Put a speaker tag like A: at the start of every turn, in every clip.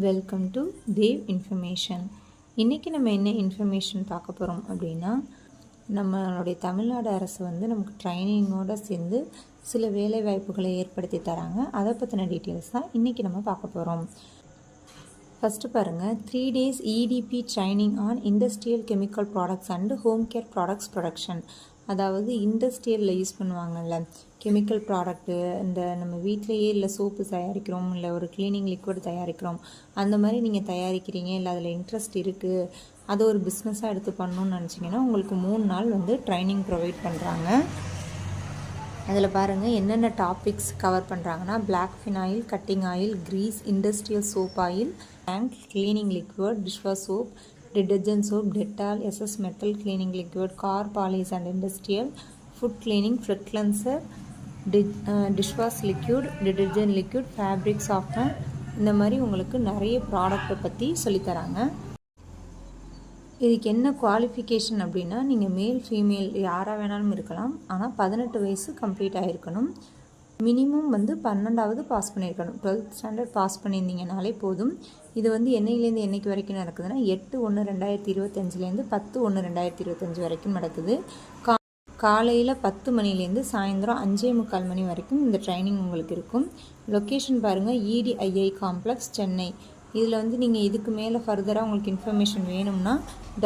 A: Welcome to Dev information. இன்றைக்கி நம்ம என்ன இன்ஃபர்மேஷன் பார்க்க போகிறோம் அப்படின்னா, நம்மளுடைய தமிழ்நாடு அரசு நமக்கு ட்ரைனிங்கோடு சேர்ந்து சில வேலை வாய்ப்புகளை ஏற்படுத்தி தராங்க. அதை பற்றின டீட்டெயில்ஸ் தான் இன்றைக்கி நம்ம பார்க்க போகிறோம். ஃபஸ்ட்டு பாருங்கள், 3 days EDP training on industrial chemical products and home care products production. அதாவது இண்டஸ்ட்ரியலில் யூஸ் பண்ணுவாங்கள்ல கெமிக்கல் ப்ராடக்ட்டு, இந்த நம்ம வீட்டிலையே இல்லை சோப்பு தயாரிக்கிறோம், இல்லை ஒரு க்ளீனிங் லிக்விட் தயாரிக்கிறோம், அந்த மாதிரி நீங்கள் தயாரிக்கிறீங்க, இல்லை அதில் இன்ட்ரெஸ்ட் இருக்குது, அதை ஒரு பிஸ்னஸாக எடுத்து பண்ணணுன்னு நினச்சிங்கன்னா உங்களுக்கு 3 நாள் ட்ரைனிங் ப்ரொவைட் பண்ணுறாங்க. அதில் பாருங்கள் என்னென்ன டாபிக்ஸ் கவர் பண்ணுறாங்கன்னா, black phenyl, cutting oil, grease, industrial soap oil, tank, cleaning liquid, dishwash soap, detergent soap, Dettol, SS metal cleaning liquid, car polish and industrial, food cleaning, foot cleanser, dishwash liquid, detergent liquid, fabric softener, இந்த மாதிரி உங்களுக்கு நிறைய ப்ராடக்ட்டை பற்றி சொல்லித்தராங்க. இதுக்கு என்ன qualification அப்படின்னா, நீங்கள் மேல் ஃபீமேல் யாராக வேணாலும் இருக்கலாம், ஆனால் 18 வயசு கம்ப்ளீட் ஆகிருக்கணும். மினிமம் 12வது பாஸ் பண்ணியிருக்கணும். 12th ஸ்டாண்டர்ட் பாஸ் பண்ணியிருந்தீங்கனாலே போதும். இது என்னையிலேருந்து என்னைக்கு வரைக்கும் நடக்குதுன்னா, 8/1/2025 10/1/2025 வரைக்கும் நடக்குது. காலையில் 10 மணிலேருந்து சாயந்தரம் 5:45 மணி வரைக்கும் இந்த ட்ரைனிங் உங்களுக்கு இருக்கும். லொக்கேஷன் பாருங்கள், EDII காம்ப்ளெக்ஸ், சென்னை. இதில் நீங்கள் இதுக்கு மேலே ஃபர்தராக உங்களுக்கு இன்ஃபர்மேஷன் வேணும்னா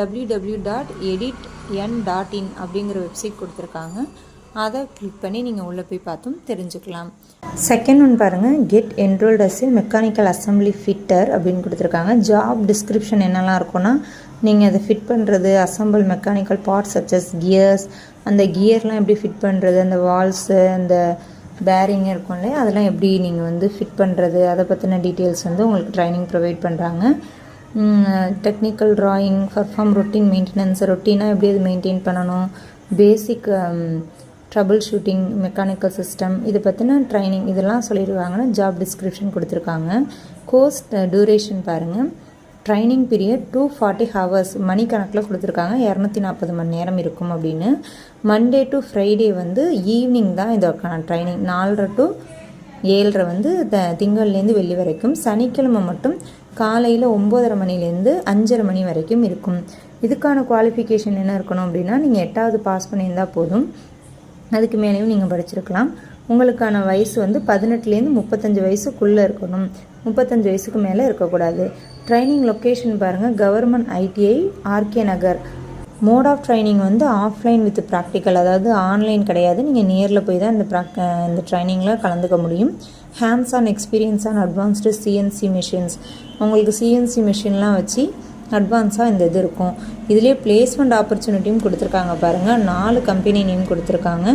A: www.editn.in அப்படிங்கிற வெப்சைட் கொடுத்துருக்காங்க. அதை கிளிக் பண்ணி நீங்கள் உள்ளே போய் பார்த்தும் தெரிஞ்சுக்கலாம். செகண்ட் ஒன் பாருங்கள், get enrolled as a mechanical assembly fitter அப்படின்னு கொடுத்துருக்காங்க. ஜாப் டிஸ்கிரிப்ஷன் என்னெல்லாம் இருக்குன்னா, நீங்கள் அதை ஃபிட் பண்ணுறது, அசம்பிள் மெக்கானிக்கல் பார்ட்ஸ் சச்சஸ் கியர்ஸ், அந்த கியர்லாம் எப்படி ஃபிட் பண்ணுறது, அந்த வால்ஸு, அந்த பேரிங் இருக்கும் இல்லையா, அதெல்லாம் எப்படி நீங்கள் ஃபிட் பண்ணுறது, அதை பற்றின டீட்டெயில்ஸ் உங்களுக்கு ட்ரைனிங் ப்ரொவைட் பண்ணுறாங்க. Technical drawing, perform routine maintenance, ரொட்டீனாக எப்படி அது மெயின்டைன் பண்ணணும், basic troubleshooting, mechanical system, இதை பற்றின ட்ரைனிங் இதெல்லாம் சொல்லிடுவாங்கன்னு ஜாப் டிஸ்கிரிப்ஷன் கொடுத்துருக்காங்க. கோர்ஸ் டியூரேஷன் பாருங்கள், ட்ரைனிங் பீரியட் 240 hours மணிக்கணக்கில் கொடுத்துருக்காங்க. 240 மணி நேரம் இருக்கும் அப்படின்னு. மண்டே டு ஃப்ரைடே ஈவினிங் தான் இதற்கான ட்ரைனிங். 4:30 to 7:30 திங்கள்லேருந்து வெள்ளி வரைக்கும். சனிக்கிழமை மட்டும் காலையில் 9:30 மணிலேருந்து 5:30 மணி வரைக்கும் இருக்கும். இதுக்கான குவாலிஃபிகேஷன் என்ன இருக்கணும் அப்படின்னா, நீங்கள் 8வது பாஸ் பண்ணியிருந்தால் போதும். அதுக்கு மேலேயும் நீங்கள் படிச்சிருக்கலாம். உங்களுக்கான வயசு 18லேருந்து 35 வயசுக்குள்ளே இருக்கணும். 35 வயசுக்கு மேலே இருக்கக்கூடாது. ட்ரைனிங் லொக்கேஷன் பாருங்கள், government ITI, RK Nagar. Mode of training offline with practical, அதாவது ஆன்லைன் கிடையாது, நீங்கள் நேரில் போய் தான் இந்த ட்ரைனிங்கில் கலந்துக்க முடியும். Hands on experience on advanced CNC machines, உங்களுக்கு CNC மிஷின்லாம் வச்சு அட்வான்ஸாக இந்த இது இருக்கும். இதுலேயே பிளேஸ்மெண்ட் ஆப்பர்ச்சுனிட்டியும் கொடுத்துருக்காங்க பாருங்கள். 4 கம்பெனி நேம் கொடுத்துருக்காங்க.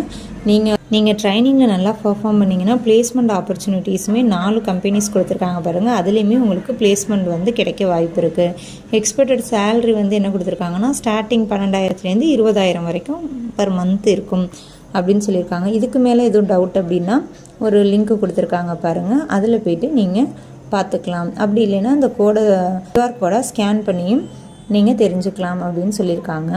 A: நீங்கள் ட்ரைனிங்கில் நல்லா பர்ஃபார்ம் பண்ணிங்கன்னா பிளேஸ்மெண்ட் ஆப்பர்ச்சுனிட்டிஸுமே 4 கம்பெனிஸ் கொடுத்துருக்காங்க பாருங்கள். அதுலேயுமே உங்களுக்கு பிளேஸ்மெண்ட் கிடைக்க வாய்ப்பு இருக்குது. எக்ஸ்பெக்டட் சேலரி என்ன கொடுத்துருக்காங்கன்னா, ஸ்டார்டிங் 12,000லேருந்து 20,000 வரைக்கும் பர் மந்த் இருக்கும் அப்படின்னு சொல்லியிருக்காங்க. இதுக்கு மேலே எதுவும் டவுட் அப்படின்னா ஒரு லிங்க் கொடுத்துருக்காங்க பாருங்கள், அதில் போய்ட்டு நீங்கள் பார்த்துக்கலாம். அப்படி இல்லைன்னா அந்த QR கோடை ஸ்கேன் பண்ணியும் நீங்கள் தெரிஞ்சுக்கலாம் அப்படின்னு சொல்லியிருக்காங்க.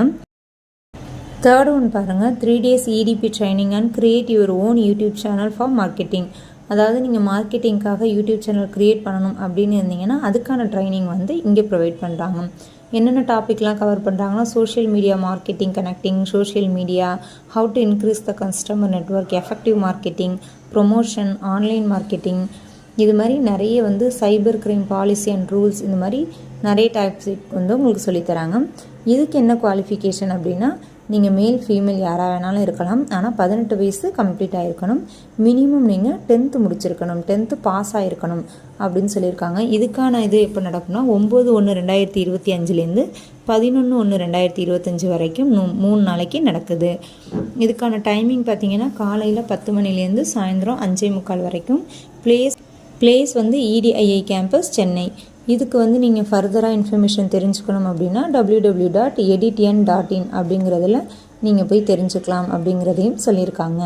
A: தேர்ட் ஒன் பாருங்கள், 3 days EDP training and create your own YouTube channel for marketing. அதாவது நீங்கள் மார்க்கெட்டிங்காக யூடியூப் சேனல் க்ரியேட் பண்ணணும் அப்படின்னு இருந்தீங்கன்னா அதுக்கான ட்ரைனிங் இங்கே ப்ரொவைட் பண்ணுறாங்க. என்னென்ன டாப்பிக்லாம் கவர் பண்ணுறாங்கன்னா, social media marketing, connecting social media, how to increase the customer network, effective marketing, promotion, online marketing, இது மாதிரி நிறைய cyber crime policy and rules, இந்த மாதிரி நிறைய டைப்ஸ் உங்களுக்கு சொல்லித்தராங்க. இதுக்கு என்ன குவாலிஃபிகேஷன் அப்படின்னா, நீங்கள் மேல் ஃபீமேல் யாராக வேணாலும் இருக்கலாம், ஆனால் 18 வயசு கம்ப்ளீட் ஆகிருக்கணும். மினிமம் நீங்கள் 10th முடிச்சிருக்கணும், 10th பாஸ் ஆகிருக்கணும் அப்படின்னு சொல்லியிருக்காங்க. இதுக்கான இது எப்போ நடக்கும்னா, 9/1/2025லேருந்து 11/1/2025 வரைக்கும் 3 நாளைக்கு நடக்குது. இதுக்கான டைமிங் பார்த்தீங்கன்னா, காலையில் 10 மணிலேருந்து சாயந்தரம் 5:45 வரைக்கும். Place EDII campus, Chennai. இதுக்கு நீங்கள் ஃபர்தராக இன்ஃபர்மேஷன் தெரிஞ்சுக்கணும் அப்படின்னா www.editn.in அப்படிங்கிறதுல நீங்கள் போய் தெரிஞ்சுக்கலாம் அப்படிங்கிறதையும் சொல்லியிருக்காங்க.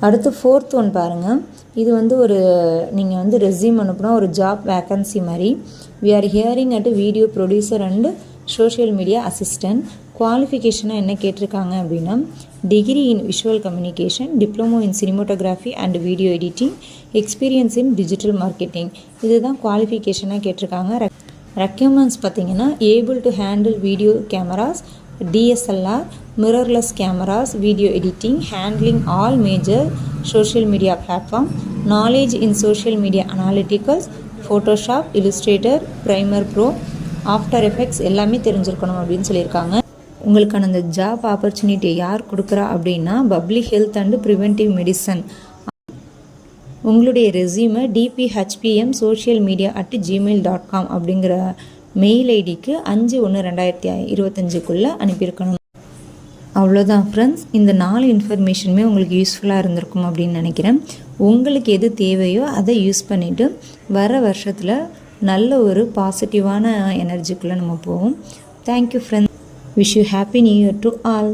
A: அடுத்து 4th ஒன் பாருங்கள், இது ஒரு நீங்கள் ரெஸ்யூம் அனுப்புனா ஒரு ஜாப் வேக்கன்சி மாதிரி. We are hiring a video producer and social media assistant. குவாலிஃபிகேஷனாக என்ன கேட்டிருக்காங்க அப்படின்னா, degree in visual communication, diploma in cinematography and video editing, experience in digital marketing. இதுதான் குவாலிஃபிகேஷனாக கேட்டிருக்காங்க. ரெக்யூர்மெண்ட்ஸ் பார்த்தீங்கன்னா able to handle video cameras, DSLR, mirrorless cameras, video editing, handling all major social media platform, knowledge in social media analytics, Photoshop, Illustrator, Premiere Pro, After Effects எல்லாமே தெரிஞ்சிருக்கணும் அப்படின்னு சொல்லியிருக்காங்க. உங்களுக்கான அந்த ஜாப் ஆப்பர்ச்சுனிட்டியை யார் கொடுக்குறா அப்படின்னா public health and preventive medicine. உங்களுடைய ரெஸ்யூமை dphpm.socialmedia@gmail.com அப்படிங்கிற மெயில் ஐடிக்கு 5/1/2025 அனுப்பியிருக்கணும். அவ்வளோதான் ஃப்ரெண்ட்ஸ். இந்த 4 இன்ஃபர்மேஷனுமே உங்களுக்கு யூஸ்ஃபுல்லாக இருந்திருக்கும் அப்படின்னு நினைக்கிறேன். உங்களுக்கு எது தேவையோ அதை யூஸ் பண்ணிவிட்டு வர வருஷத்தில் நல்ல ஒரு பாசிட்டிவான எனர்ஜிக்குள்ளே நம்ம போவோம். Thank you friends. Wish you happy new year to all.